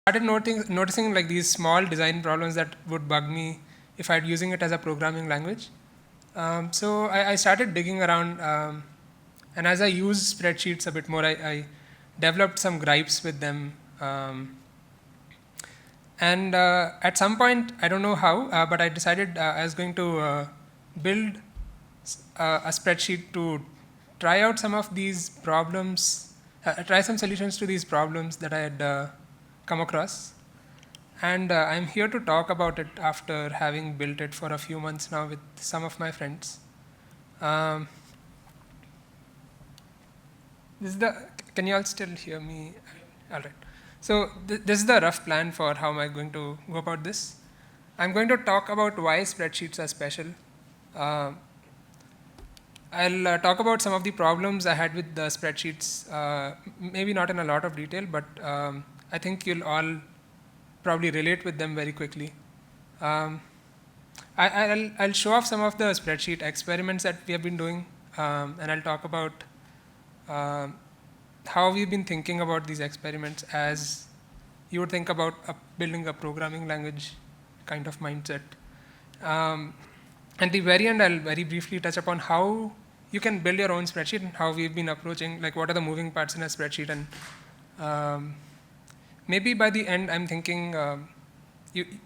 started noticing like these small design problems that would bug me if I'd using it as a programming language. So I started digging around, and as I used spreadsheets a bit more, I developed some gripes with them. And at some point, I don't know how, but I decided I was going to build a spreadsheet to try out some of these problems, try some solutions to these problems that I had come across. And I'm here to talk about it after having built it for a few months now with some of my friends. Can you all still hear me? All right. So this is the rough plan for how am I going to go about this. I'm going to talk about why spreadsheets are special. I'll talk about some of the problems I had with the spreadsheets, maybe not in a lot of detail, but I think you'll all probably relate with them very quickly. I'll show off some of the spreadsheet experiments that we have been doing, and I'll talk about how we've been thinking about these experiments as you would think about building a programming language kind of mindset. At the very end, I'll very briefly touch upon how you can build your own spreadsheet and how we've been approaching, like what are the moving parts in a spreadsheet. And maybe by the end, I'm thinking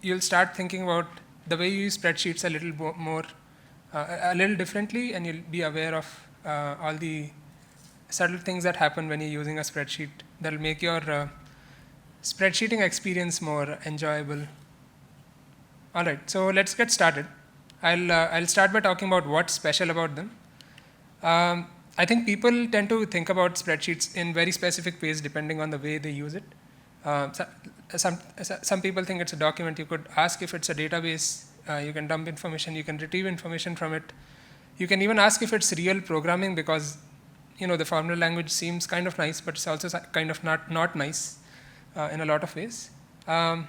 you'll start thinking about the way you use spreadsheets a little more, a little differently, and you'll be aware of all the subtle things that happen when you're using a spreadsheet that'll make your spreadsheeting experience more enjoyable. All right, so let's get started. I'll start by talking about what's special about them. I think people tend to think about spreadsheets in very specific ways depending on the way they use it. Some people think it's a document. You could ask if it's a database. You can dump information. You can retrieve information from it. You can even ask if it's real programming because the formula language seems kind of nice, but it's also kind of not nice in a lot of ways. I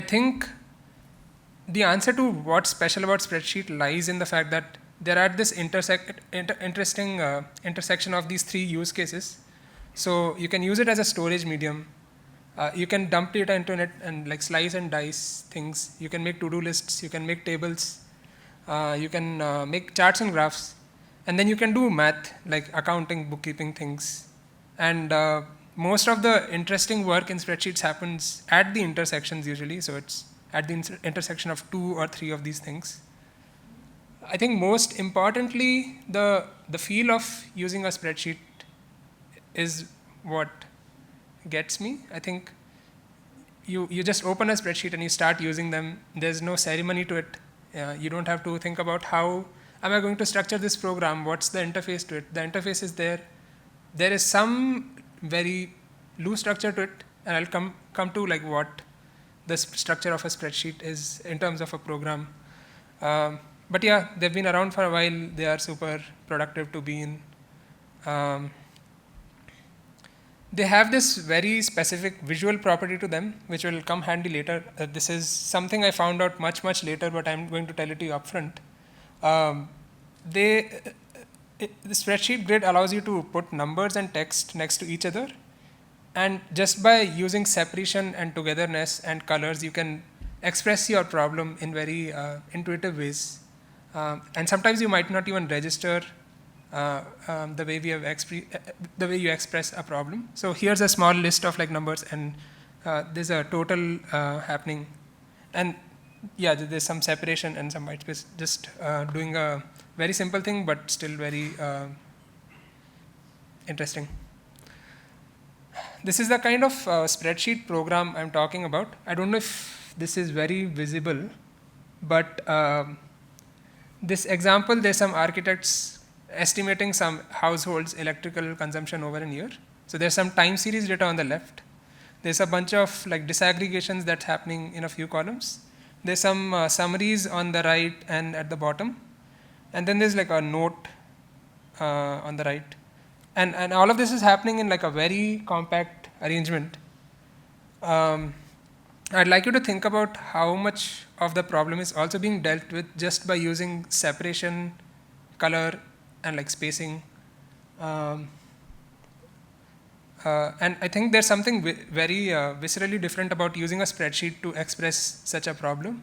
think the answer to what's special about spreadsheet lies in the fact that they're at this interesting intersection of these three use cases. So you can use it as a storage medium. You can dump data into it and like slice and dice things. You can make to-do lists. You can make tables. You can make charts and graphs. And then you can do math, like accounting, bookkeeping things. And most of the interesting work in spreadsheets happens at the intersections usually. So it's at the intersection of 2 or 3 of these things. I think most importantly, the feel of using a spreadsheet is what gets me. I think you just open a spreadsheet and you start using them. There's no ceremony to it. You don't have to think about how am I going to structure this program? What's the interface to it? The interface is there. There is some very loose structure to it, and I'll come to like what the structure of a spreadsheet is in terms of a program. But yeah, they've been around for a while. They are super productive to be in. They have this very specific visual property to them, which will come handy later. This is something I found out much later, but I'm going to tell it to you upfront. The spreadsheet grid allows you to put numbers and text next to each other. And just by using separation and togetherness and colors, you can express your problem in very intuitive ways. And sometimes you might not even register the way the way you express a problem. So here's a small list of like numbers, and there's a total happening. And yeah, there's some separation and some white space, just doing a very simple thing, but still very interesting. This is the kind of spreadsheet program I'm talking about. I don't know if this is very visible, but this example, there's some architects estimating some households' electrical consumption over a year. So there's some time series data on the left. There's a bunch of like disaggregations that's happening in a few columns. There's some summaries on the right and at the bottom. And then there's like a note on the right. And all of this is happening in like a very compact arrangement. I'd like you to think about how much of the problem is also being dealt with just by using separation, color, and like spacing. And I think there's something very viscerally different about using a spreadsheet to express such a problem.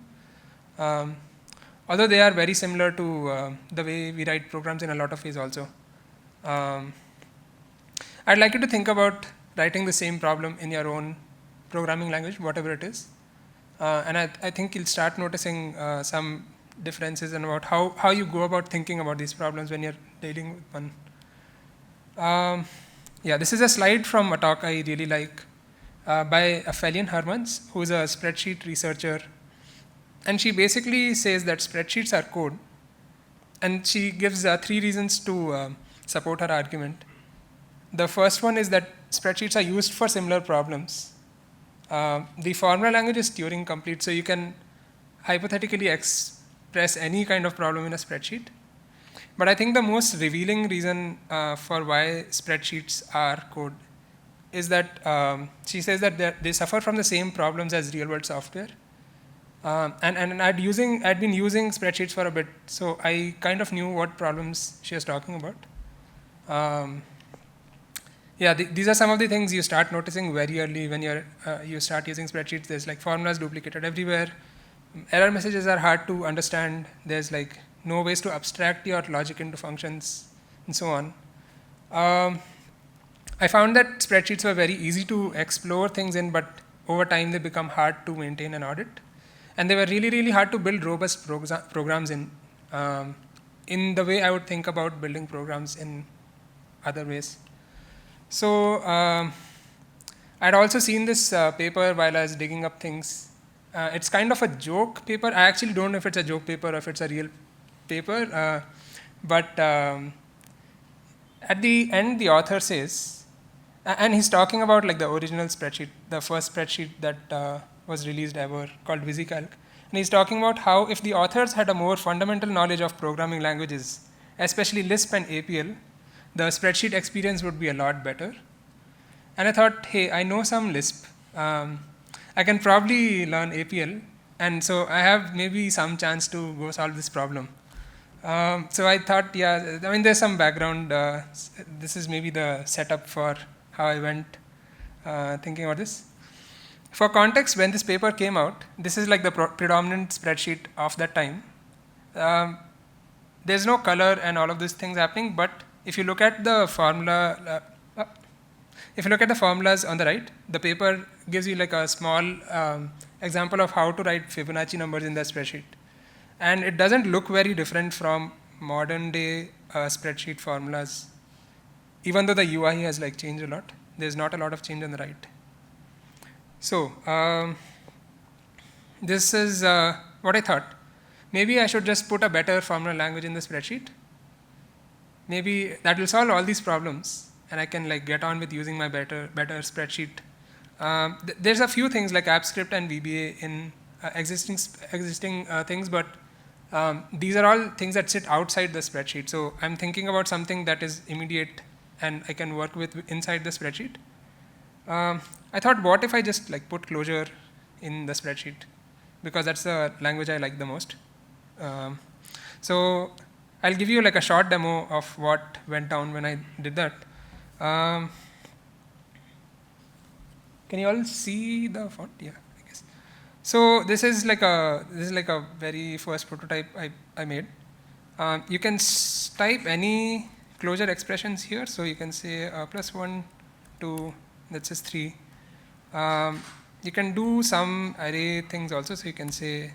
Although they are very similar to the way we write programs in a lot of ways also. I'd like you to think about writing the same problem in your own programming language, whatever it is. And I think you'll start noticing some differences in about how you go about thinking about these problems when you're dealing with one. Yeah, this is a slide from a talk I really like by Felian Hermans, who is a spreadsheet researcher. And she basically says that spreadsheets are code. And she gives 3 reasons to support her argument. The first one is that spreadsheets are used for similar problems. The formula language is Turing complete, so you can hypothetically express any kind of problem in a spreadsheet. But I think the most revealing reason for why spreadsheets are code is that she says that they suffer from the same problems as real-world software. And I'd been using spreadsheets for a bit, so I kind of knew what problems she was talking about. Yeah, these are some of the things you start noticing very early when you start using spreadsheets. There's like formulas duplicated everywhere. Error messages are hard to understand. There's like no ways to abstract your logic into functions and so on. I found that spreadsheets were very easy to explore things in, but over time they become hard to maintain and audit. And they were really, really hard to build robust programs in the way I would think about building programs in other ways. So I'd also seen this paper while I was digging up things. It's kind of a joke paper. I actually don't know if it's a joke paper or if it's a real paper. But at the end, the author says, and he's talking about like the original spreadsheet, the first spreadsheet that was released ever, called VisiCalc. And he's talking about how if the authors had a more fundamental knowledge of programming languages, especially Lisp and APL, the spreadsheet experience would be a lot better. And I thought, hey, I know some Lisp. I can probably learn APL. And so I have maybe some chance to go solve this problem. So I thought, yeah, I mean, there's some background. This is maybe the setup for how I went thinking about this. For context, when this paper came out, this is like the predominant spreadsheet of that time. There's no color and all of these things happening, but if you look at the formula, if you look at the formulas on the right, the paper gives you like a small example of how to write Fibonacci numbers in the spreadsheet. And it doesn't look very different from modern day spreadsheet formulas. Even though the UI has like changed a lot, there's not a lot of change on the right. So this is what I thought. Maybe I should just put a better formula language in the spreadsheet. Maybe that will solve all these problems, and I can like get on with using my better spreadsheet. There's a few things like AppScript and VBA in existing things, but these are all things that sit outside the spreadsheet. So I'm thinking about something that is immediate and I can work with inside the spreadsheet. I thought, what if I just like put Clojure in the spreadsheet, because that's the language I like the most. So I'll give you like a short demo of what went down when I did that. Can you all see the font? Yeah, I guess. So this is like a very first prototype I made. You can type any Clojure expressions here. So you can say +1, 2, that says 3. You can do some array things also. So you can say,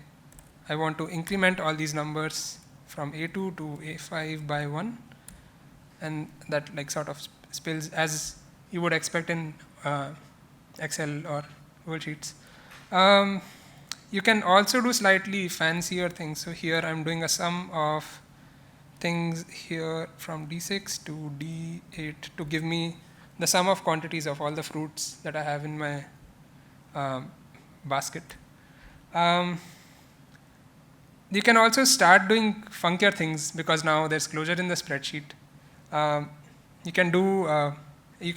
I want to increment all these numbers from A2 to A5 by 1. And that like sort of spills as you would expect in Excel or Google Sheets. You can also do slightly fancier things. So here I'm doing a sum of things here from D6 to D8 to give me the sum of quantities of all the fruits that I have in my basket. You can also start doing funkier things because now there's Clojure in the spreadsheet. You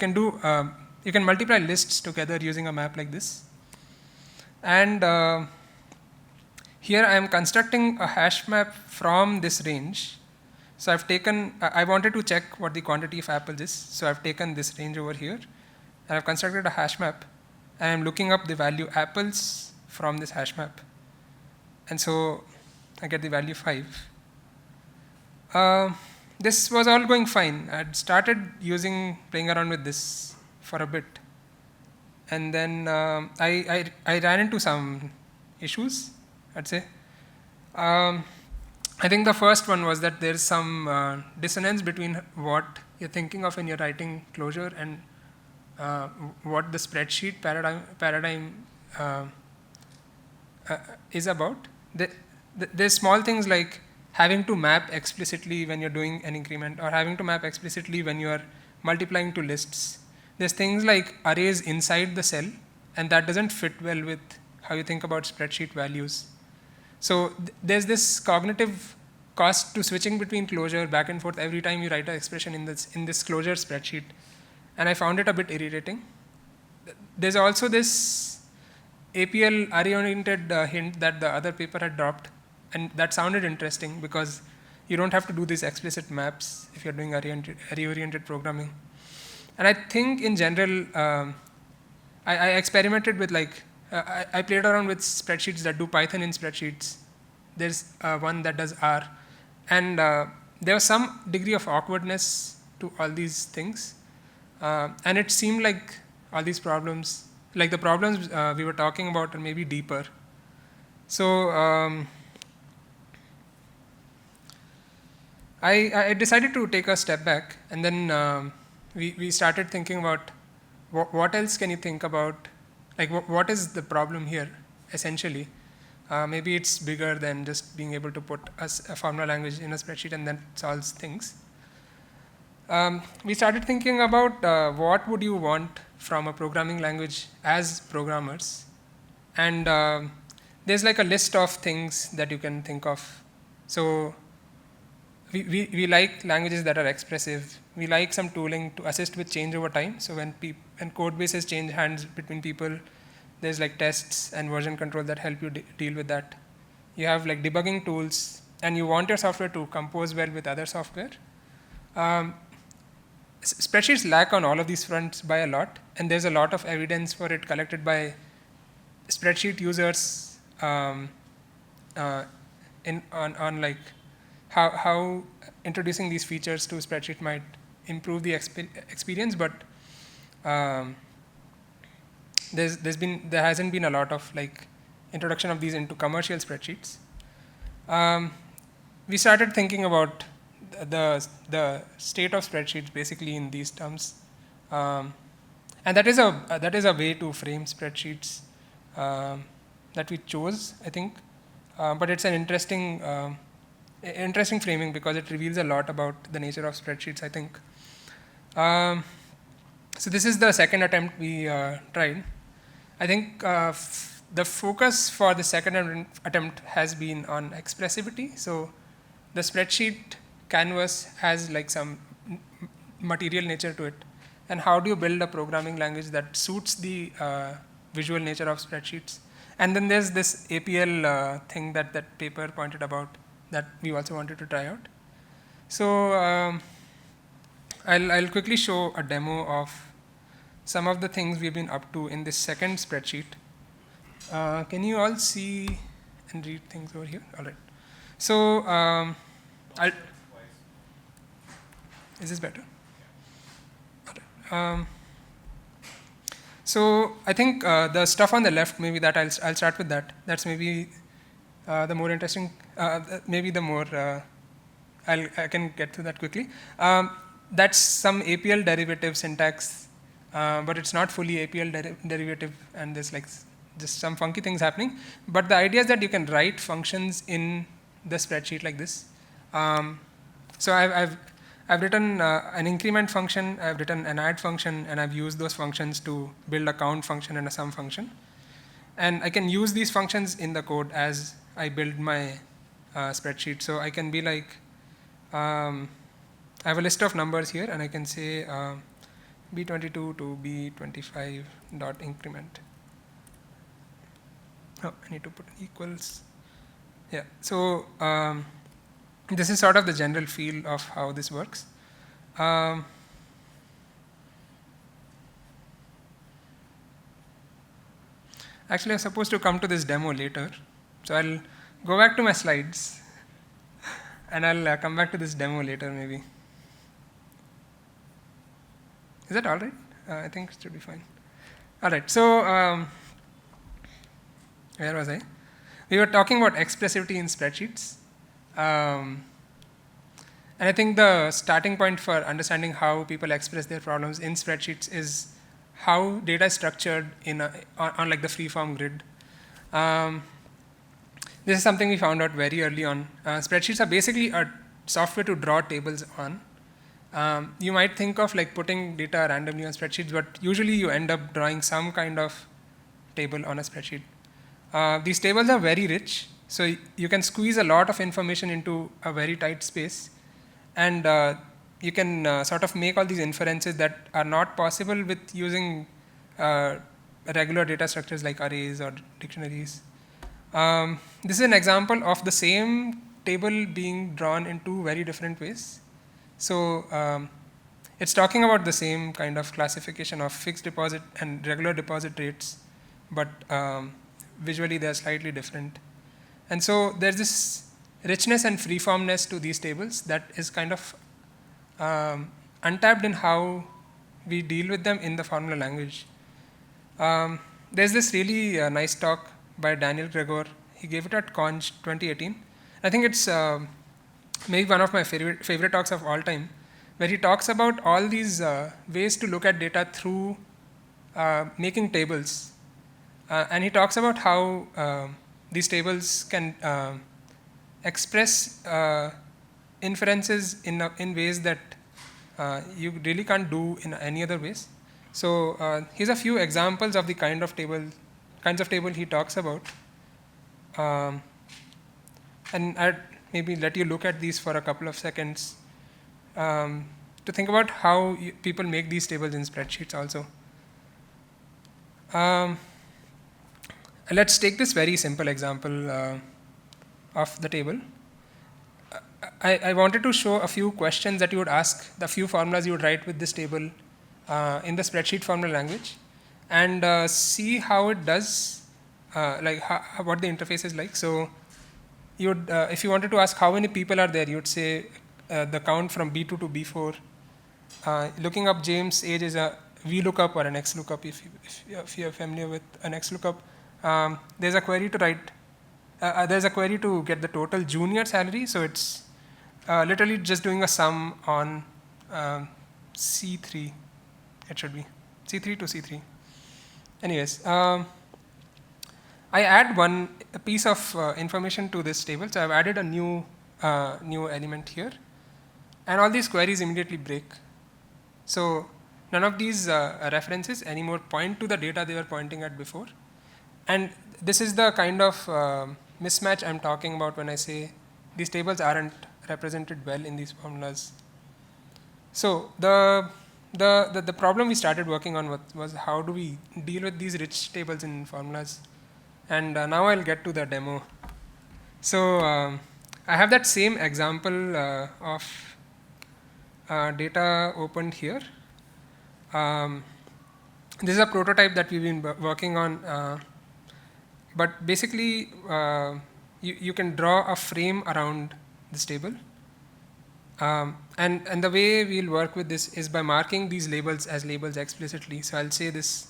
can multiply lists together using a map like this. And here I am constructing a hash map from this range. So I wanted to check what the quantity of apples is. So I've taken this range over here. and I've constructed a hash map, and I'm looking up the value apples from this hash map. And so I get the value 5. This was all going fine. I'd started playing around with this for a bit. And then I ran into some issues, I'd say. I think the first one was that there's some dissonance between what you're thinking of when you're writing Clojure and what the spreadsheet paradigm is about. There's small things like having to map explicitly when you're doing an increment, or having to map explicitly when you are multiplying to lists. There's things like arrays inside the cell, and that doesn't fit well with how you think about spreadsheet values. So there's this cognitive cost to switching between Clojure back and forth every time you write an expression in this Clojure spreadsheet, and I found it a bit irritating. There's also this APL array-oriented hint that the other paper had dropped, and that sounded interesting because you don't have to do these explicit maps if you're doing array-oriented programming. And I think in general, I experimented with I played around with spreadsheets that do Python in spreadsheets. There's one that does R. And there was some degree of awkwardness to all these things. And it seemed like all these problems, like the problems we were talking about, are maybe deeper. So I decided to take a step back, and then we started thinking about what else can you think about, like what is the problem here, essentially. Maybe it's bigger than just being able to put a formula language in a spreadsheet and then solves things. We started thinking about what would you want from a programming language as programmers. And there's like a list of things that you can think of. So we like languages that are expressive. We like some tooling to assist with change over time. So when code bases change hands between people, there's like tests and version control that help you deal with that. You have like debugging tools, and you want your software to compose well with other software. Spreadsheets lack on all of these fronts by a lot, and there's a lot of evidence for it collected by spreadsheet users on like how introducing these features to spreadsheet might improve the experience, but there hasn't been a lot of like introduction of these into commercial spreadsheets. We started thinking about the state of spreadsheets basically in these terms, and that is a way to frame spreadsheets that we chose, I think, but it's an interesting framing because it reveals a lot about the nature of spreadsheets, I think. So this is the second attempt we tried. I think the focus for the second attempt has been on expressivity. So the spreadsheet canvas has like some material nature to it. And how do you build a programming language that suits the visual nature of spreadsheets? And then there's this APL thing that paper pointed about that we also wanted to try out. So I'll quickly show a demo of some of the things we've been up to in this second spreadsheet. Can you all see and read things over here? All right. So is this better? All right. So I think the stuff on the left, maybe that I'll start with that. That's maybe the more interesting, maybe the more, I can get to that quickly. That's some APL derivative syntax, but it's not fully APL derivative, and there's like just some funky things happening. But the idea is that you can write functions in the spreadsheet like this. So I've written an increment function, I've written an add function, and I've used those functions to build a count function and a sum function. And I can use these functions in the code as I build my spreadsheet. So I can be like, I have a list of numbers here, and I can say b22 to b25 dot increment. Oh, I need to put equals. Yeah. So this is sort of the general feel of how this works. Actually, I was supposed to come to this demo later. So I'll go back to my slides, and I'll come back to this demo later, maybe. Is that all right? I think it should be fine. All right, so where was I? We were talking about expressivity in spreadsheets. And I think the starting point for understanding how people express their problems in spreadsheets is how data is structured on like the free-form grid. This is something we found out very early on. Spreadsheets are basically a software to draw tables on. You might think of like putting data randomly on spreadsheets, but usually you end up drawing some kind of table on a spreadsheet. These tables are very rich, so you can squeeze a lot of information into a very tight space, and you can sort of make all these inferences that are not possible with using regular data structures like arrays or dictionaries. This is an example of the same table being drawn in two very different ways. So it's talking about the same kind of classification of fixed deposit and regular deposit rates, but visually they're slightly different. And so there's this richness and freeformness to these tables that is kind of untapped in how we deal with them in the formula language. There's this really nice talk by Daniel Gregor. He gave it at Conj 2018. I think it's maybe one of my favorite talks of all time, where he talks about all these ways to look at data through making tables. And he talks about how these tables can express inferences in ways that you really can't do in any other ways. So here's a few examples of the kinds of table he talks about. And I'd maybe let you look at these for a couple of seconds to think about how people make these tables in spreadsheets also. Let's take this very simple example of the table. I wanted to show a few questions that you would ask, the few formulas you would write with this table in the spreadsheet formula language, and see how it does, what the interface is like. So you would, if you wanted to ask how many people are there, you would say the count from B2 to B4. Looking up James' age is a VLOOKUP or an XLOOKUP if you're familiar with an XLOOKUP. There's a query to write. There's a query to get the total junior salary. So it's literally just doing a sum on C3. It should be C3 to C3. Anyways, I add a piece of information to this table. So I've added a new element here, and all these queries immediately break. So none of these references anymore point to the data they were pointing at before. And this is the kind of mismatch I'm talking about when I say these tables aren't represented well in these formulas. So the problem we started working on was how do we deal with these rich tables in formulas. And now I'll get to the demo. So I have that same example of data opened here. This is a prototype that we've been working on. But basically, you can draw a frame around this table. And the way we'll work with this is by marking these labels as labels explicitly. So I'll say this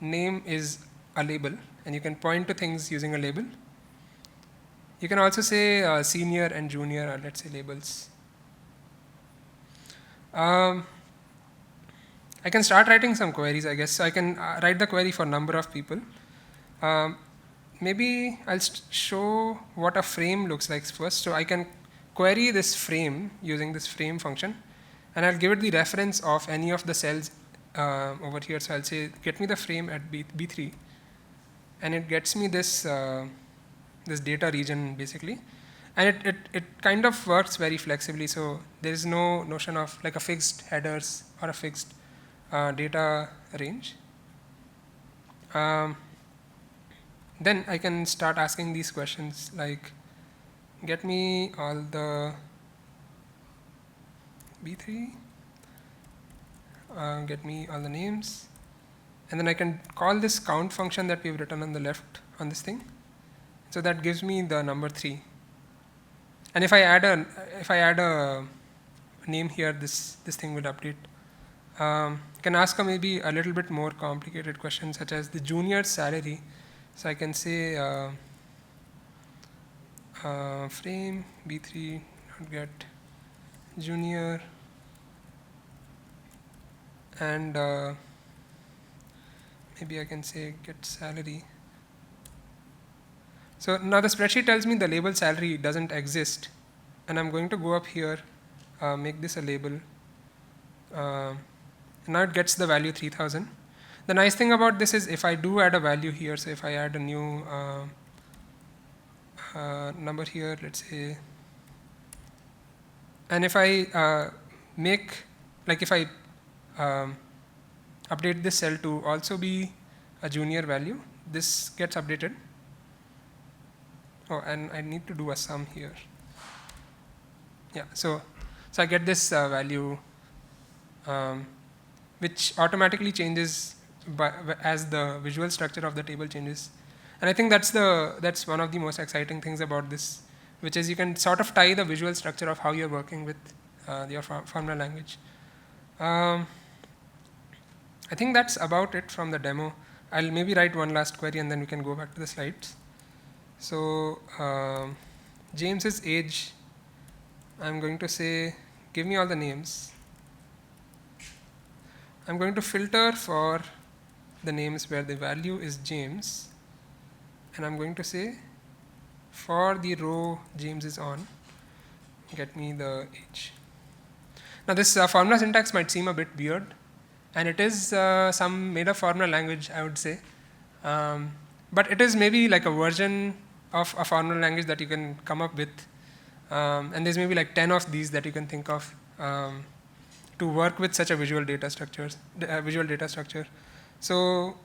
name is a label, and you can point to things using a label. You can also say senior and junior, or let's say labels. I can start writing some queries, I guess. So I can write the query for number of people. Maybe I'll show what a frame looks like first. So I can query this frame using this frame function, and I'll give it the reference of any of the cells over here. So I'll say, get me the frame at B3, and it gets me this this data region basically, and it kind of works very flexibly. So there is no notion of like a fixed headers or a fixed data range. Then I can start asking these questions like, get me all the B3, get me all the names, And then I can call this count function that we've written on the left on this thing. So that gives me the number 3. And if I add a name here, this thing will update. Can ask maybe a little bit more complicated question, such as the junior salary. So I can say frame b3 not get junior, and maybe I can say get salary. So now the spreadsheet tells me the label salary doesn't exist, and I'm going to go up here, make this a label. Now it gets the value 3000. The nice thing about this is if I do add a value here, so if I add a new number here, let's say, and if I if I update this cell to also be a junior value, this gets updated. Oh, and I need to do a sum here. Yeah, so I get this value, which automatically changes as the visual structure of the table changes. And I think that's one of the most exciting things about this, which is you can sort of tie the visual structure of how you're working with your formula language. I think that's about it from the demo. I'll maybe write one last query and then we can go back to the slides. So James's age, I'm going to say, give me all the names. I'm going to filter for the names where the value is James, and I'm going to say for the row James is on, get me the age. Now this formula syntax might seem a bit weird, and it is some made up formula language, I would say, but it is maybe like a version of a formula language that you can come up with, and there's maybe like 10 of these that you can think of to work with such a visual data structure. So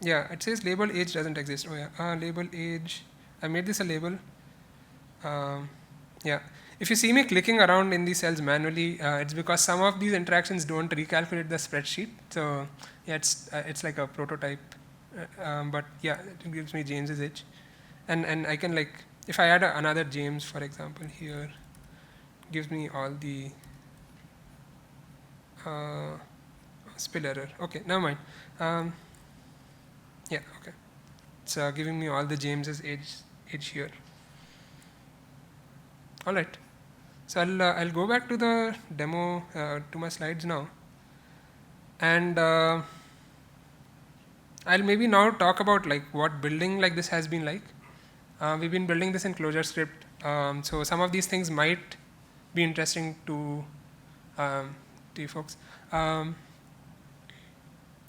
yeah, it says label age doesn't exist. Oh yeah, label age. I made this a label. Yeah, if you see me clicking around in these cells manually, it's because some of these interactions don't recalculate the spreadsheet. So yeah, it's like a prototype, but yeah, it gives me James's age, and I can, like, if I add another James, for example, here, gives me all the spill error. Okay, never mind. Yeah, okay. It's giving me all the James's age here. All right. So I'll go back to the demo, to my slides now, and I'll maybe now talk about like what building like this has been like. We've been building this in ClojureScript, so some of these things might be interesting to you folks.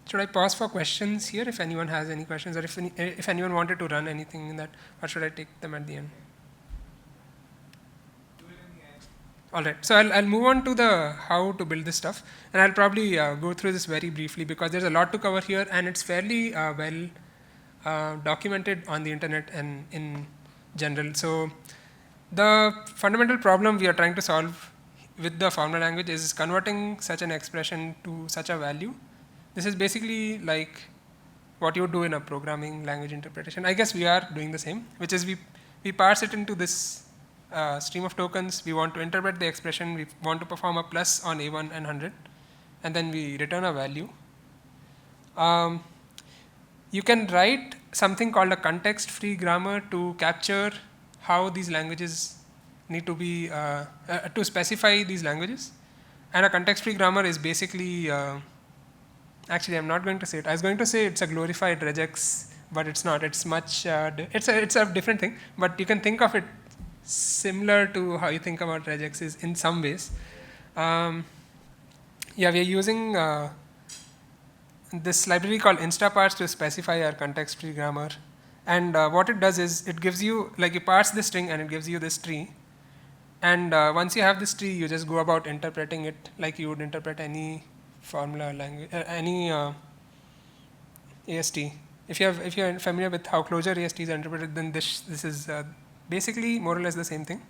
Should I pause for questions here if anyone has any questions, or if anyone wanted to run anything in that, or should I take them at the end? Do it in the end. All right, so I'll move on to the how to build this stuff, and I'll probably go through this very briefly because there's a lot to cover here, and it's fairly well documented on the internet and in general. So the fundamental problem we are trying to solve with the formula language is converting such an expression to such a value. This is basically like what you would do in a programming language interpretation. I guess we are doing the same, which is we parse it into this stream of tokens. We want to interpret the expression. We want to perform a plus on A1 and 100, and then we return a value. You can write something called a context-free grammar to capture how these languages need to be, to specify these languages. And a context-free grammar is basically, actually I'm not going to say it. I was going to say it's a glorified regex, but it's not. It's much, it's a different thing, but you can think of it similar to how you think about regexes in some ways. Yeah, we are using this library called instaparse to specify our context-free grammar. And what it does is it gives you, like, you parse the string and it gives you this tree. And once you have this tree, you just go about interpreting it like you would interpret any formula language, any AST. If you're familiar with how Clojure ASTs are interpreted, then this is basically more or less the same thing.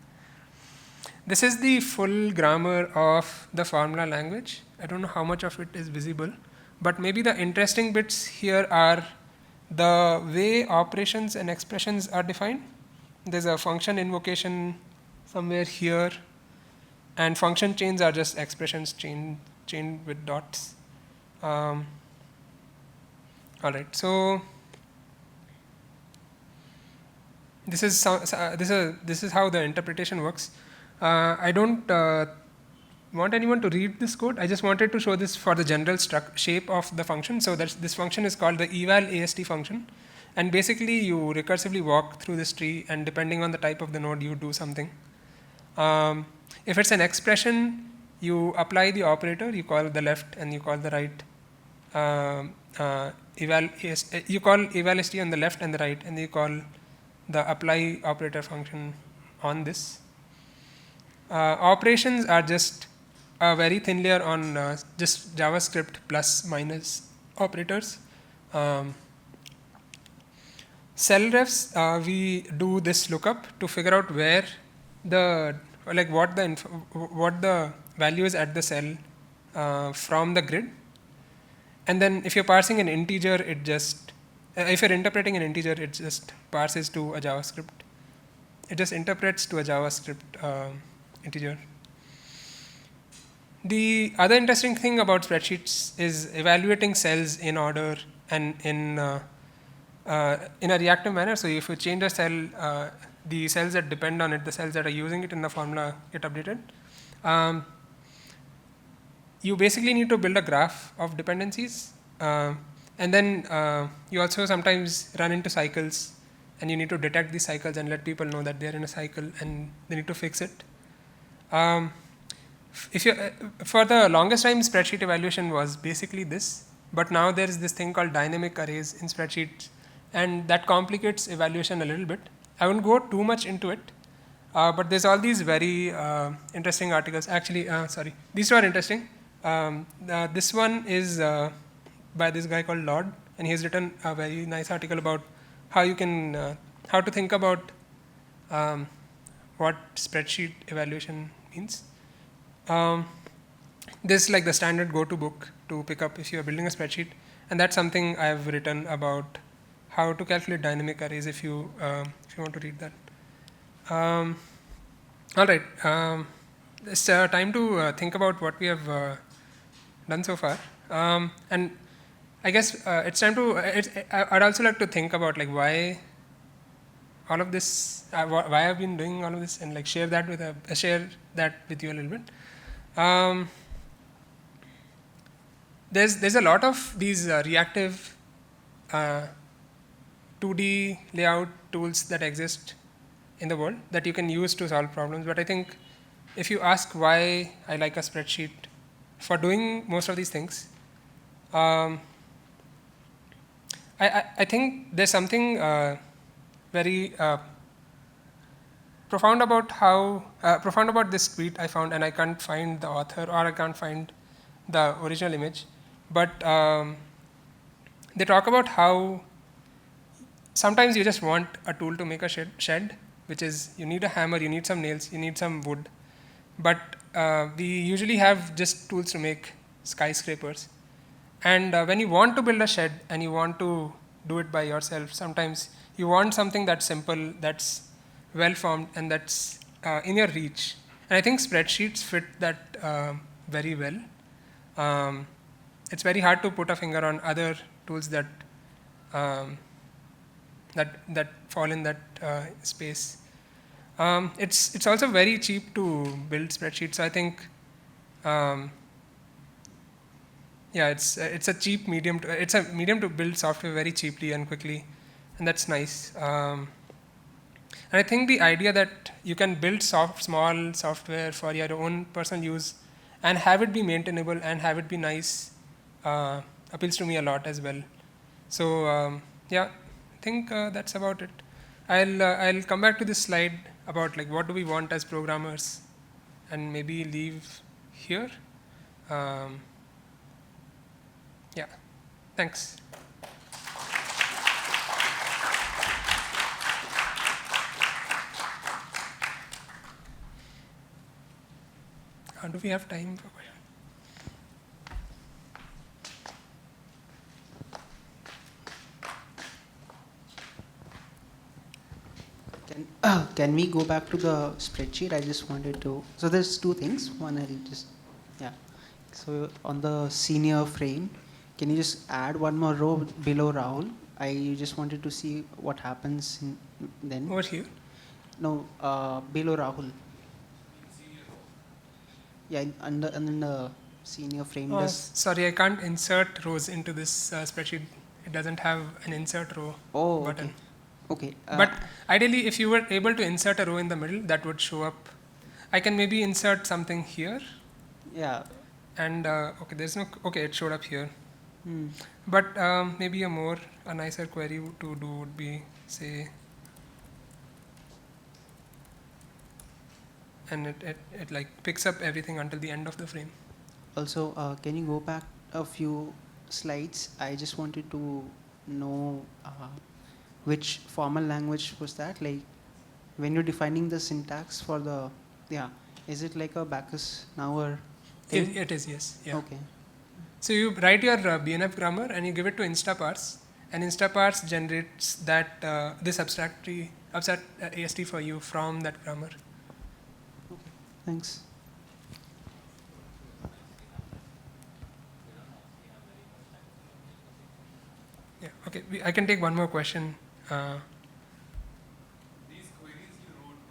This is the full grammar of the formula language. I don't know how much of it is visible, But maybe the interesting bits here are the way operations and expressions are defined. There's a function invocation somewhere here, and function chains are just expressions chained with dots. All right, so this is how the interpretation works. I don't want anyone to read this code. I just wanted to show this for the general shape of the function. So this function is called the eval ast function, and basically you recursively walk through this tree, and depending on the type of the node, you do something. If it's an expression, you apply the operator. You call the left and you call the right. You call eval ast on the left and the right, and you call the apply operator function on this. Operations are just a very thin layer on just JavaScript plus minus operators. Cell refs, we do this lookup to figure out where what the value is at the cell from the grid. And then if you're parsing an integer, it just if you're interpreting an integer, it just parses to a JavaScript. It just interprets to a JavaScript integer. The other interesting thing about spreadsheets is evaluating cells in order and in a reactive manner. So if you change a cell, the cells that depend on it, the cells that are using it in the formula, get updated. You basically need to build a graph of dependencies. And then you also sometimes run into cycles, and you need to detect these cycles and let people know that they're in a cycle and they need to fix it. For the longest time, spreadsheet evaluation was basically this, but now there is this thing called dynamic arrays in spreadsheets, and that complicates evaluation a little bit. I won't go too much into it, but there's all these very interesting articles. Actually, sorry, these two are interesting. This one is by this guy called Lord, and he has written a very nice article about how you can how to think about what spreadsheet evaluation means. This is like the standard go-to book to pick up if you are building a spreadsheet, and that's something I've written about how to calculate dynamic arrays if you want to read that. All right, it's time to think about what we have done so far, and I guess it's time to. I'd also like to think about like why all of this, why I've been doing all of this, and like share that with you a little bit. There's a lot of these reactive 2D layout tools that exist in the world that you can use to solve problems. But I think if you ask why I like a spreadsheet for doing most of these things, I think there's something very profound about this tweet I found, and I can't find the author or I can't find the original image, but they talk about how sometimes you just want a tool to make a shed, which is you need a hammer, you need some nails, you need some wood, but we usually have just tools to make skyscrapers. And when you want to build a shed and you want to do it by yourself, sometimes you want something that's simple, that's well formed, and that's in your reach. And I think spreadsheets fit that very well. It's very hard to put a finger on other tools that that fall in that space. It's also very cheap to build spreadsheets. So I think it's a cheap medium. It's a medium to build software very cheaply and quickly, and that's nice. And I think the idea that you can build small software for your own personal use and have it be maintainable and have it be nice appeals to me a lot as well. So I think that's about it. I'll come back to this slide about like what do we want as programmers, and maybe leave here. Thanks. Do we have time for questions? Can we go back to the spreadsheet? I just wanted to. So there's two things. One, I'll just, yeah. So on the senior frame, can you just add one more row below Rahul? I just wanted to see what happens then. Over here. No, below Rahul. Yeah, under and then the senior frame. Oh, sorry, I can't insert rows into this spreadsheet. It doesn't have an insert row button. Okay. Okay. But ideally, if you were able to insert a row in the middle, that would show up. I can maybe insert something here. Yeah. And okay, there's no. Okay, it showed up here. Hmm. But maybe a nicer query to do would be, say, and it like picks up everything until the end of the frame. Also, can you go back a few slides? I just wanted to know which formal language was that? Like, when you're defining the syntax for the, yeah, is it like a Bacchus now or thing? It is, yes. Yeah. Okay. So you write your BNF grammar and you give it to instaparse, and instaparse generates that this abstract AST for you from that grammar. Okay. Thanks. Yeah. Okay. I can take one more question. These queries you wrote,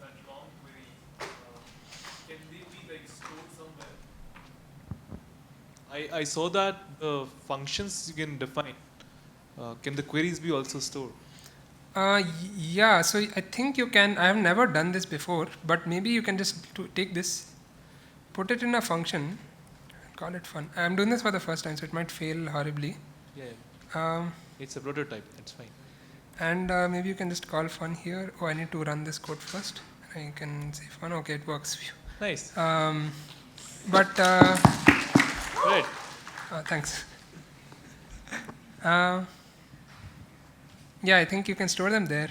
that long query, can they be like stored somewhere? I saw that the functions you can define. Can the queries be also stored? Yeah. So I think you can. I have never done this before, but maybe you can just take this, put it in a function, call it fun. I'm doing this for the first time, so it might fail horribly. Yeah. Um, It's a prototype. That's fine. And maybe you can just call fun here. Oh, I need to run this code first. I can say fun. Okay, it works. Phew. Nice. But Right. thanks. Yeah, I think you can store them there.